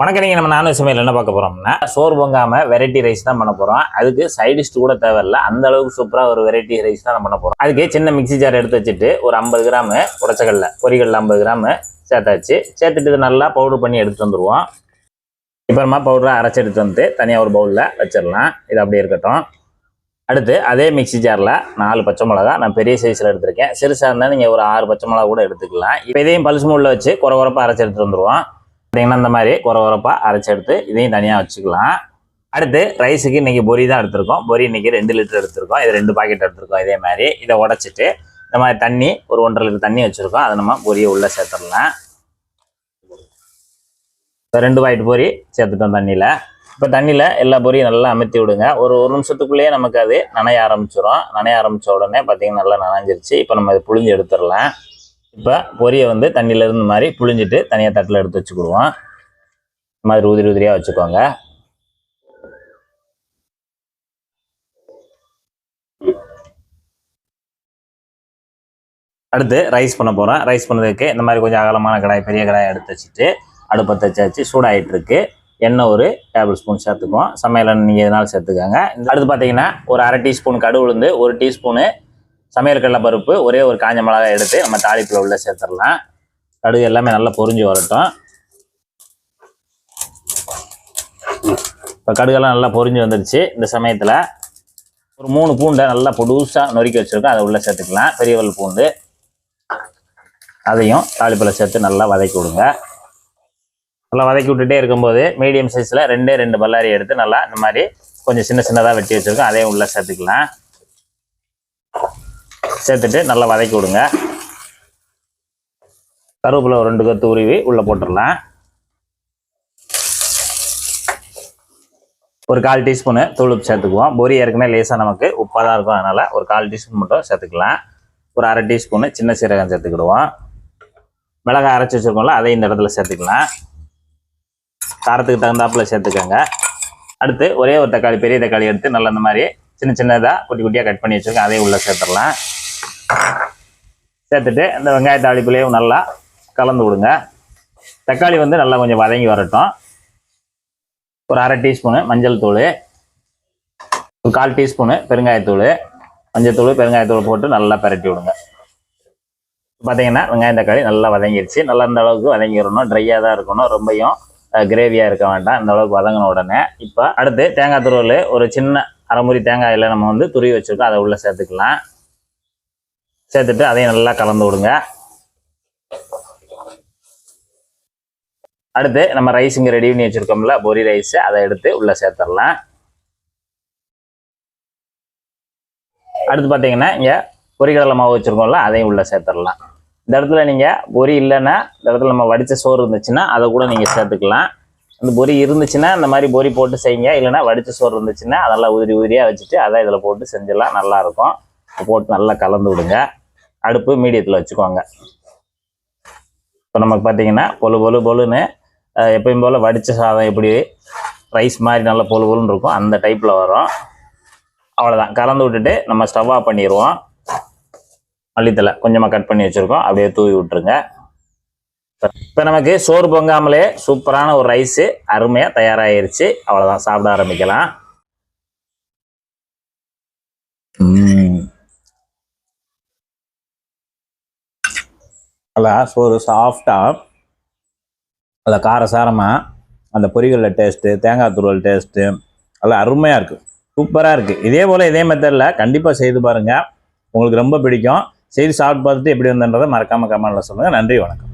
வணக்கம். நம்ம நான்வெஜ் சமையல் என்ன பார்க்க போறோம்னா சோறு பொங்காம வெரைட்டி ரைஸ் தான் பண்ண போறோம். அதுக்கு சைட் டிஷ் கூட தேவையில்லை, அந்த அளவுக்கு சூப்பரா ஒரு வெரைட்டி ரைஸ் தான் பண்ண போறோம். அதுக்கு சின்ன மிக்ஸி ஜார் எடுத்து வச்சுட்டு ஒரு 50 கிராம் உடச்சக்கடலை பொரிகடலை 50 கிராம் சேர்த்தாச்சு. சேர்த்துட்டு இது நல்லா பவுடர் பண்ணி எடுத்துட்டு வந்துடுவோம். அப்புறமா பவுடரை அரைச்சி எடுத்து வந்து தனியாக ஒரு பவுலில் வச்சிடலாம். இது அப்படியே இருக்கட்டும். அடுத்து அதே மிக்ஸி ஜாரில் 4 பச்சை மிளகா நான் பெரிய சைஸில் எடுத்திருக்கேன். சிறுசாக இருந்தால் நீங்கள் ஒரு 6 பச்சை மிளகா கூட எடுத்துக்கலாம். இப்போ இதையும் பல்ஸ் மூடில் வச்சு குறப்பாக அரைச்சி எடுத்துட்டு வந்துடுவோம். பார்த்தீங்கன்னா இந்த மாதிரி குறப்பாக அரைச்சி எடுத்து இதையும் தனியாக வச்சுக்கலாம். அடுத்து ரைஸுக்கு இன்றைக்கி பொரி தான் எடுத்திருக்கோம். பொரி இன்றைக்கி 2 லிட்டர் எடுத்திருக்கோம். இது 2 பாக்கெட் எடுத்திருக்கோம். இதே மாதிரி இதை உடச்சிட்டு இந்த மாதிரி தண்ணி ஒரு 1.5 லிட்டர் தண்ணி வச்சுருக்கோம். அதை நம்ம பொரியை உள்ளே சேர்த்துடலாம். இப்போ 2 பாக்கெட் பொரி சேர்த்துட்டோம் தண்ணியில். இப்போ தண்ணியில் எல்லா பொரியும் நல்லா அமுத்தி விடுங்க. ஒரு நிமிஷத்துக்குள்ளேயே நமக்கு அது நனைய ஆரம்பிச்சிடும். நனைய ஆரம்பித்த உடனே பார்த்தீங்கன்னா நல்லா நனைஞ்சிருச்சு. இப்போ நம்ம இதை புழிஞ்சு எடுத்துடலாம். இப்போ பொரியை வந்து தண்ணியிலேருந்து மாதிரி புழிஞ்சிட்டு தனியாக தட்டில் எடுத்து வச்சுக்கிடுவோம். இந்த மாதிரி உதிரியாக வச்சுக்கோங்க. அடுத்து ரைஸ் பண்ண போகிறோம். ரைஸ் பண்ணதுக்கு இந்த மாதிரி கொஞ்சம் அகலமான கடாய், பெரிய கடாயை எடுத்து வச்சுட்டு அடுப்பை வச்சு சூடாகிட்டு இருக்கு. எண்ணெய் ஒரு டேபிள் ஸ்பூன் சேர்த்துக்குவோம். சமையல் நீங்கள் எதனாலும் சேர்த்துக்கோங்க. அடுத்து பார்த்தீங்கன்னா ஒரு 1/2 டீஸ்பூன் கடுகு உளுந்து, 1 டீஸ்பூனு சமையல் கடலை பருப்பு, ஒரே ஒரு காஞ்ச மிளகாய் எடுத்து நம்ம தாளிப்பில் உள்ள சேர்த்துடலாம். கடுகு எல்லாமே நல்லா பொரிஞ்சு வரட்டும். இப்போ கடுகெல்லாம் நல்லா பொரிஞ்சு வந்துடுச்சு. இந்த சமயத்தில் ஒரு 3 பூண்டை நல்லா பொடுசாக நொறுக்கி வச்சுருக்கோம். அதை உள்ளே சேர்த்துக்கலாம். பெரிய பூண்டு அதையும் தாளிப்பில் சேர்த்து நல்லா வதக்கி விடுங்க. நல்லா வதக்கி விட்டுட்டே இருக்கும்போது மீடியம் சைஸில் 2 பல்லாரி எடுத்து நல்லா இந்த மாதிரி கொஞ்சம் சின்னதாக வெட்டி வச்சுருக்கோம். அதையும் உள்ளே சேர்த்துக்கலாம். சேர்த்துட்டு நல்லா வதக்கி விடுங்க. கருவேப்பிலை ஒரு 2 கொத்து உருவி உள்ளே போட்டுடலாம். ஒரு 1/4 டீஸ்பூனு தூள் உப்பு சேர்த்துக்குவோம். பொரி ஏற்கனவே லேசாக நமக்கு உப்பாக தான் இருக்கும். அதனால் ஒரு 1/4 டீஸ்பூன் மட்டும் சேர்த்துக்கலாம். ஒரு 1/2 டீஸ்பூனு சின்ன சீரகம் சேர்த்துக்கிடுவோம். மிளகாய் அரைச்சி வச்சுருக்கோம்ல, அதையும் இந்த இடத்துல சேர்த்துக்கலாம். காரத்துக்கு தகுந்தாப்பில் சேர்த்துக்கோங்க. அடுத்து ஒரே ஒரு தக்காளி, பெரிய தக்காளி எடுத்து நல்லா இந்த மாதிரி சின்னதாக குட்டியாக கட் பண்ணி வச்சுருக்கோம். அதையும் உள்ளே சேர்த்துடலாம். சேர்த்துட்டு இந்த வெங்காய தாளிப்புலேயும் நல்லா கலந்து விடுங்க. தக்காளி வந்து நல்லா கொஞ்சம் வதங்கி வரட்டும். ஒரு 1/2 டீஸ்பூனு மஞ்சள் தூள், ஒரு 1/4 டீஸ்பூனு பெருங்காயத்தூள், மஞ்சள் பெருங்காயத்தூள் போட்டு நல்லா பரட்டி விடுங்க. பார்த்தீங்கன்னா வெங்காயம் தக்காளி நல்லா வதங்கிடுச்சு. நல்லா இந்த அளவுக்கு வதங்கி வரணும். ட்ரையாக தான் இருக்கணும், ரொம்பையும் கிரேவியாக இருக்க வேண்டாம். இந்த அளவுக்கு வதங்கின உடனே இப்போ அடுத்து தேங்காய் துருவல் ஒரு சின்ன 1/2 மூடி தேங்காயில் நம்ம வந்து துருவி வச்சுருக்கோம். அதை உள்ளே சேர்த்துக்கலாம். சேர்த்துட்டு அதையும் நல்லா கலந்து விடுங்க. அடுத்து நம்ம ரைஸ் இங்கே ரெடி பண்ணி வச்சுருக்கோம்ல, பொரி ரைஸ், அதை எடுத்து உள்ளே சேர்த்துடலாம். அடுத்து பார்த்தீங்கன்னா இங்கே பொரிகடலை மாவு வச்சுருக்கோம்ல, அதையும் உள்ளே சேர்த்துடலாம். இந்த இடத்துல நீங்கள் பொரி இல்லைன்னா, இந்த இடத்துல நம்ம வடித்த சோறு இருந்துச்சுன்னா அதை கூட நீங்கள் சேர்த்துக்கலாம். அந்த பொரி இருந்துச்சுன்னா இந்த மாதிரி பொரி போட்டு செய்யுங்க. இல்லைன்னா வடித்த சோறு இருந்துச்சுன்னா அதெல்லாம் உதிரியாக வச்சுட்டு அதை இதில் போட்டு செஞ்சலாம், நல்லாயிருக்கும். போட்டு நல்லா கலந்து விடுங்க. அடுப்பு மீடியத்தில் வச்சுக்கோங்க. இப்போ நமக்கு பார்த்தீங்கன்னா பொலுன்னு எப்பயும் போல் வடித்த சாதம் எப்படி ரைஸ் மாதிரி நல்லா பொலுன்னு இருக்கும், அந்த டைப்பில் வரும். அவ்வளோதான். கலந்து விட்டுட்டு நம்ம ஸ்டவ் ஆஃப் பண்ணிடுவோம். மல்லித்தலை கொஞ்சமாக கட் பண்ணி வச்சுருக்கோம், அப்படியே தூவி விட்டுருங்க. இப்போ நமக்கு சோறு பொங்காமலே சூப்பரான ஒரு ரைஸு அருமையாக தயாராகிருச்சு. அவ்வளோதான், சாப்பிட ஆரம்பிக்கலாம். நல்லா சோறு சாஃப்டாக, அதில் காரசாரமாக அந்த பொரிகடலை டேஸ்ட்டு, தேங்காய் துருவல் டேஸ்ட்டு நல்லா அருமையாக இருக்குது, சூப்பராக இருக்குது. இதே மெத்தடில் கண்டிப்பாக செய்து பாருங்கள், உங்களுக்கு ரொம்ப பிடிக்கும். செய்து சாப்பிட்டு பார்த்துட்டு எப்படி வந்தன்றதை மறக்காமல் கமெண்ட்டில் சொல்லுங்கள். நன்றி, வணக்கம்.